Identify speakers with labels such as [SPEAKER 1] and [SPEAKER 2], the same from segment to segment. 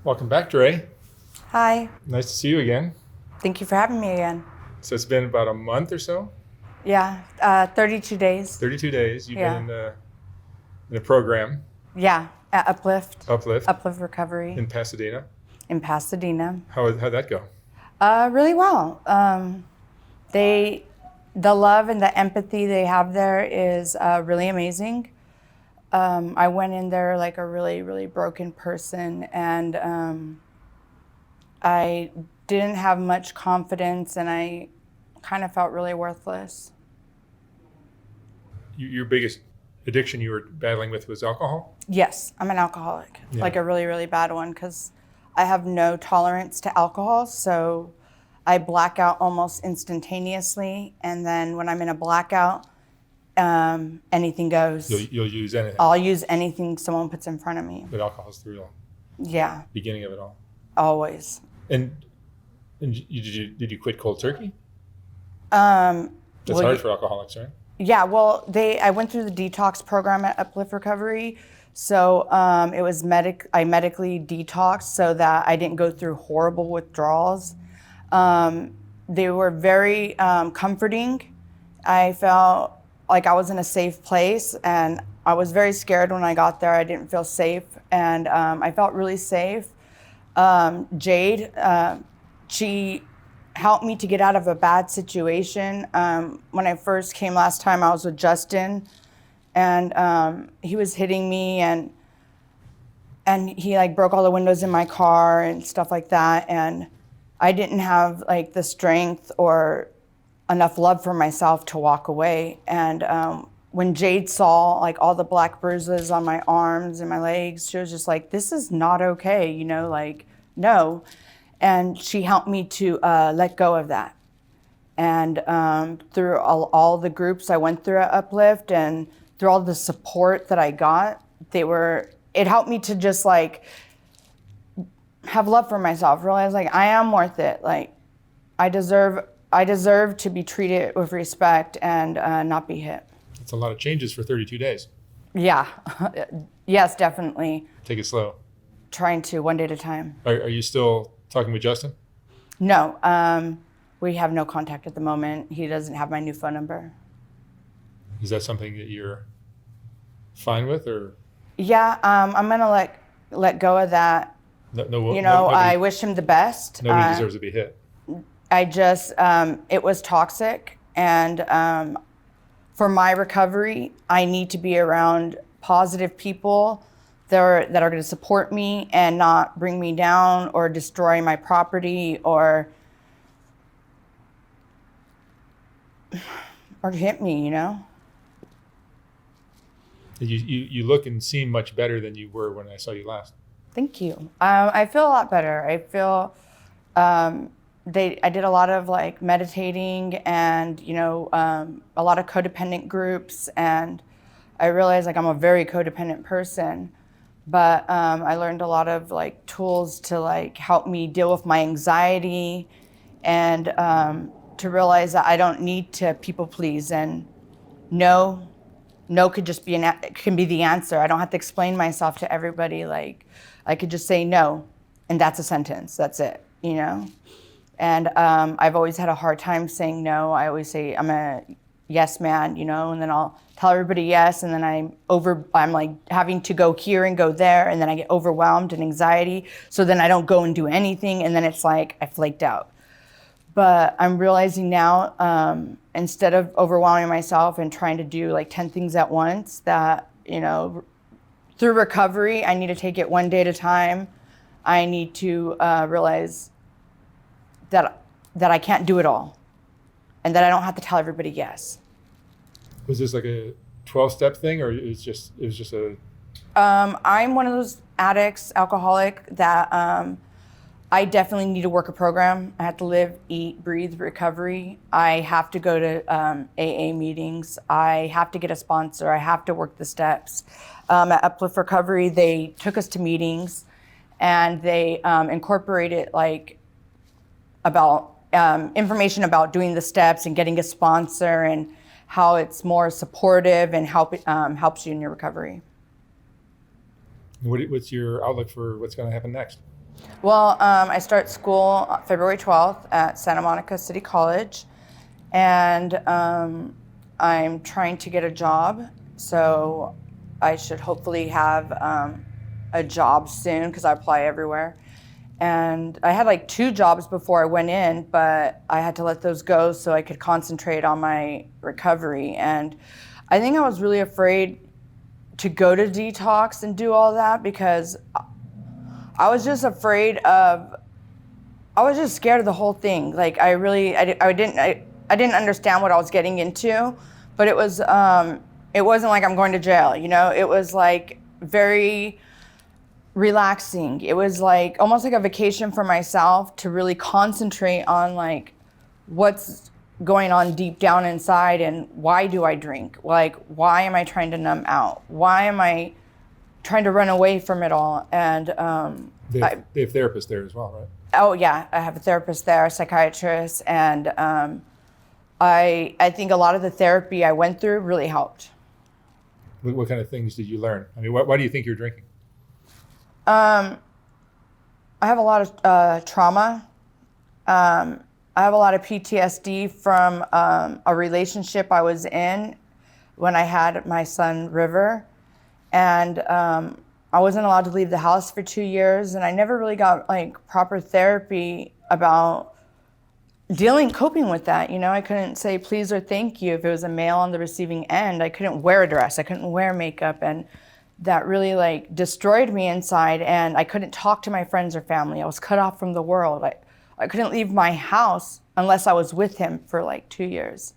[SPEAKER 1] Welcome back, Dre.
[SPEAKER 2] Hi.
[SPEAKER 1] Nice to see you again.
[SPEAKER 2] Thank you for having me again.
[SPEAKER 1] So it's been about a month or so,
[SPEAKER 2] Yeah, 32 days.
[SPEAKER 1] 32 days. You've
[SPEAKER 2] Yeah.
[SPEAKER 1] been in a program,
[SPEAKER 2] Yeah, at Uplift
[SPEAKER 1] Uplift,
[SPEAKER 2] Recovery
[SPEAKER 1] in Pasadena.
[SPEAKER 2] in Pasadena.
[SPEAKER 1] How'd that go?
[SPEAKER 2] Really well. The love and the empathy they have there is really amazing. I went in there like a really, really broken person, and I didn't have much confidence, and I kind of felt really worthless.
[SPEAKER 1] Your biggest addiction you were battling with was alcohol?
[SPEAKER 2] Yes, I'm an alcoholic,
[SPEAKER 1] Yeah.
[SPEAKER 2] like a really, really bad one, because I have no tolerance to alcohol. So I black out almost instantaneously. And then when I'm in a blackout, anything goes.
[SPEAKER 1] You'll use anything,
[SPEAKER 2] I'll use anything someone puts in front of me.
[SPEAKER 1] but alcohol's the
[SPEAKER 2] Yeah,
[SPEAKER 1] beginning of it all.
[SPEAKER 2] always.
[SPEAKER 1] And did you quit cold turkey?
[SPEAKER 2] Um,
[SPEAKER 1] That's
[SPEAKER 2] well,
[SPEAKER 1] hard for alcoholics, right?
[SPEAKER 2] Yeah, well, I went through the detox program at Uplift Recovery. So it was I medically detoxed so that I didn't go through horrible withdrawals. They were very comforting. I felt like I was in a safe place, and I was very scared when I got there. I didn't feel safe, and I felt really safe. Jade, she helped me to get out of a bad situation. When I first came last time, I was with Justin, and he was hitting me, and he like broke all the windows in my car and stuff like that. And I didn't have like the strength or enough love for myself to walk away. And when Jade saw like all the black bruises on my arms and my legs, she was just like, "This is not okay, like, no." And she helped me to let go of that. And through all the groups I went through at Uplift and through all the support that I got, it helped me to just like have love for myself, realize like I am worth it. Like I deserve to be treated with respect and not be hit.
[SPEAKER 1] It's a lot of changes for 32 days.
[SPEAKER 2] Yeah, yes, definitely.
[SPEAKER 1] Take it slow.
[SPEAKER 2] Trying to, one day at a time.
[SPEAKER 1] Are you still talking with Justin?
[SPEAKER 2] No, we have no contact at the moment. He doesn't have my new phone number.
[SPEAKER 1] Is that something that you're fine with, or?
[SPEAKER 2] Yeah, I'm gonna let go of that.
[SPEAKER 1] Nobody,
[SPEAKER 2] I wish him the best.
[SPEAKER 1] Nobody deserves to be hit.
[SPEAKER 2] I just, it was toxic, and for my recovery, I need to be around positive people that are going to support me and not bring me down or destroy my property or hit me,
[SPEAKER 1] You look and seem much better than you were when I saw you last.
[SPEAKER 2] Thank you. I feel a lot better. I feel I did a lot of like meditating and a lot of codependent groups, and I realized like I'm a very codependent person. But I learned a lot of like tools to like help me deal with my anxiety and to realize that I don't need to people please, and no could just be can be the answer. I don't have to explain myself to everybody. Like I could just say no, and that's a sentence. That's it, And I've always had a hard time saying no. I always say I'm a yes man, and then I'll tell everybody yes, and then I'm like having to go here and go there, and then I get overwhelmed and anxiety. So then I don't go and do anything, and then it's like I flaked out. But I'm realizing now, instead of overwhelming myself and trying to do like 10 things at once, that, through recovery, I need to take it one day at a time. I need to realize that I can't do it all, and that I don't have to tell everybody yes.
[SPEAKER 1] Was this like a 12-step thing, or it was just a?
[SPEAKER 2] I'm one of those addicts, alcoholic, that I definitely need to work a program. I have to live, eat, breathe recovery. I have to go to AA meetings. I have to get a sponsor. I have to work the steps. At Uplift Recovery, they took us to meetings, and they incorporated like about information about doing the steps and getting a sponsor and how it's more supportive and helps you in your recovery.
[SPEAKER 1] What's your outlook for what's going to happen next?
[SPEAKER 2] Well, I start school February 12th at Santa Monica City College, and I'm trying to get a job. So I should hopefully have a job soon because I apply everywhere. And I had like 2 jobs before I went in, but I had to let those go so I could concentrate on my recovery. And I think I was really afraid to go to detox and do all that because I was just afraid of, I was just scared of the whole thing. Like I didn't understand what I was getting into, but it wasn't like I'm going to jail, you know? It was like very relaxing. It was like almost like a vacation for myself to really concentrate on like what's going on deep down inside and why do I drink? Like, why am I trying to numb out? Why am I trying to run away from it all? And
[SPEAKER 1] They have therapists there as well, right?
[SPEAKER 2] oh yeah, I have a therapist there, a psychiatrist, and I think a lot of the therapy I went through really helped.
[SPEAKER 1] What kind of things did you learn? I mean, why do you think you're drinking?
[SPEAKER 2] I have a lot of trauma. I have a lot of PTSD from a relationship I was in when I had my son River, and I wasn't allowed to leave the house for 2 years, and I never really got like proper therapy about coping with that. You know, I couldn't say please or thank you if it was a male on the receiving end. I couldn't wear a dress, I couldn't wear makeup, and that really like destroyed me inside, and I couldn't talk to my friends or family. I was cut off from the world. I couldn't leave my house unless I was with him for like 2 years.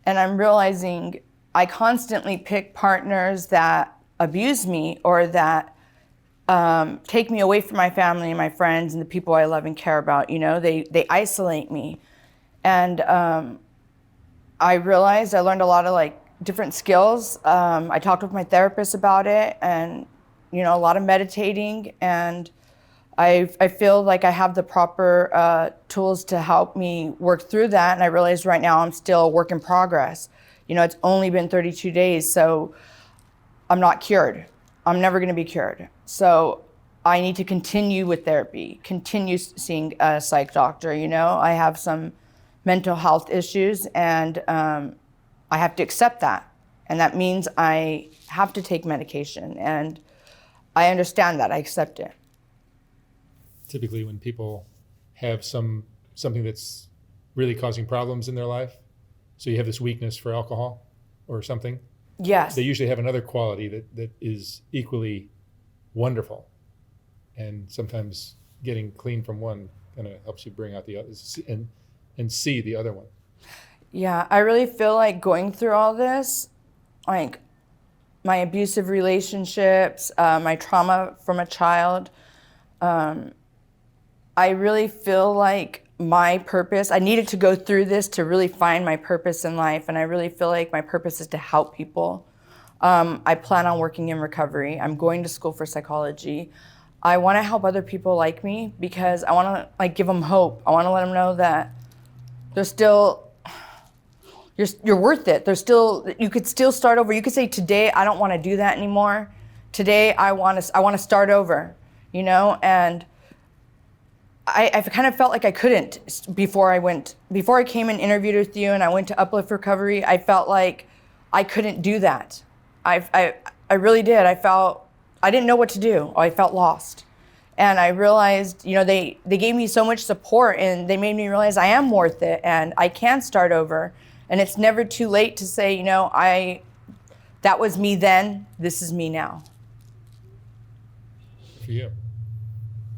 [SPEAKER 2] And I'm realizing I constantly pick partners that abuse me or that take me away from my family and my friends and the people I love and care about. You know, they isolate me. And I realized I learned a lot of like different skills. I talked with my therapist about it, and you know, a lot of meditating, and I feel like I have the proper tools to help me work through that. And I realize right now I'm still a work in progress. You know, it's only been 32 days, so I'm not cured. I'm never going to be cured. So I need to continue with therapy, continue seeing a psych doctor. You know, I have some mental health issues, and I have to accept that. And that means I have to take medication, and I understand that, I accept it.
[SPEAKER 1] Typically when people have something that's really causing problems in their life, so you have this weakness for alcohol or something,
[SPEAKER 2] Yes.
[SPEAKER 1] they usually have another quality that is equally wonderful. And sometimes getting clean from one kind of helps you bring out the others and see the other one.
[SPEAKER 2] Yeah, I really feel like going through all this, like my abusive relationships, my trauma from a child, I really feel like my purpose, I needed to go through this to really find my purpose in life. And I really feel like my purpose is to help people. I plan on working in recovery. I'm going to school for psychology. I want to help other people like me because I want to like give them hope. I want to let them know that they're still, you're worth it. You could still start over. You could say today, I don't want to do that anymore. Today, I want to start over, you know? And I kind of felt like I couldn't before I came and interviewed with you and I went to Uplift Recovery. I felt like I couldn't do that. I really did. I didn't know what to do. I felt lost. And I realized, you know, they gave me so much support and they made me realize I am worth it and I can start over. And it's never too late to say, you know, that was me then, this is me now.
[SPEAKER 1] For you.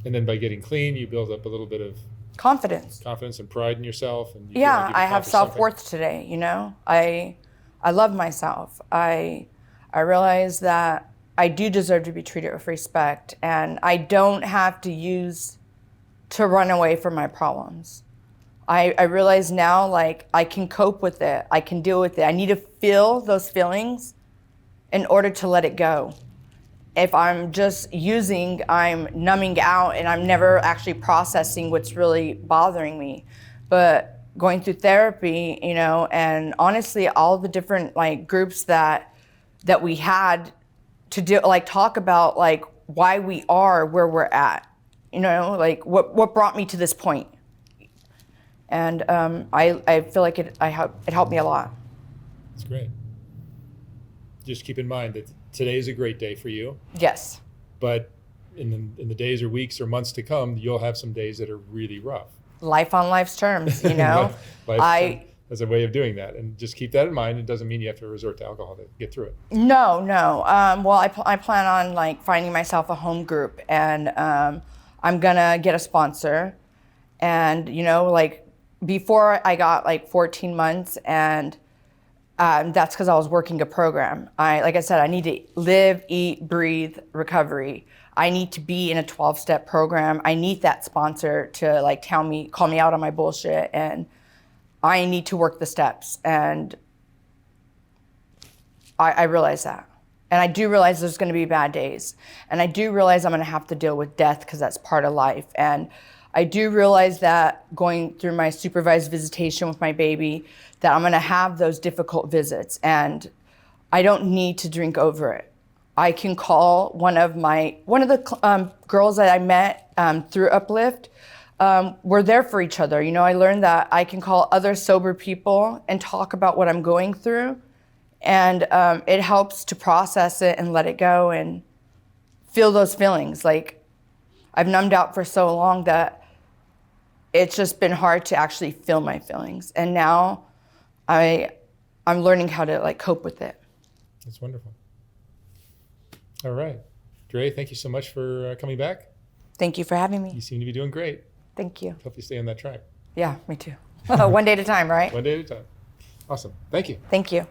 [SPEAKER 1] And then by getting clean, you build up a little bit of
[SPEAKER 2] confidence
[SPEAKER 1] and pride in yourself. And
[SPEAKER 2] yeah, I have self-worth today, you know. I love myself. I realize that I do deserve to be treated with respect, and I don't have to run away from my problems. I realize now, like, I can cope with it. I can deal with it. I need to feel those feelings in order to let it go. If I'm just I'm numbing out and I'm never actually processing what's really bothering me. But going through therapy, you know, and honestly, all the different like groups that we had to do, like talk about like why we are where we're at. You know, like what brought me to this point? And I feel like it helped me a lot.
[SPEAKER 1] That's great. Just keep in mind that today is a great day for you,
[SPEAKER 2] Yes.
[SPEAKER 1] but in the days or weeks or months to come, you'll have some days that are really rough.
[SPEAKER 2] Life on life's terms, you know.
[SPEAKER 1] Life has a way of doing that, and just keep that in mind. It doesn't mean you have to resort to alcohol to get through it.
[SPEAKER 2] No. Well, I plan on like finding myself a home group, and I'm gonna get a sponsor. And you know, like before I got like 14 months, and that's because I was working a program. Like I said, I need to live, eat, breathe, recovery. I need to be in a 12-step program. I need that sponsor to like call me out on my bullshit, and I need to work the steps. And I realize that. And I do realize there's gonna be bad days. And I do realize I'm gonna have to deal with death because that's part of life. And I do realize that going through my supervised visitation with my baby, that I'm gonna have those difficult visits, and I don't need to drink over it. I can call one of the girls that I met through Uplift. We're there for each other. You know, I learned that I can call other sober people and talk about what I'm going through, and it helps to process it and let it go and feel those feelings. Like, I've numbed out for so long that it's just been hard to actually feel my feelings, and now I'm learning how to like cope with it.
[SPEAKER 1] That's wonderful. All right, Dre, thank you so much for coming back.
[SPEAKER 2] Thank you for having
[SPEAKER 1] You
[SPEAKER 2] me.
[SPEAKER 1] seem to be doing great.
[SPEAKER 2] Thank you.
[SPEAKER 1] Hope you stay on that track.
[SPEAKER 2] Yeah, me too. One day at a time, right?
[SPEAKER 1] One day at a time. Awesome. Thank you.
[SPEAKER 2] Thank you.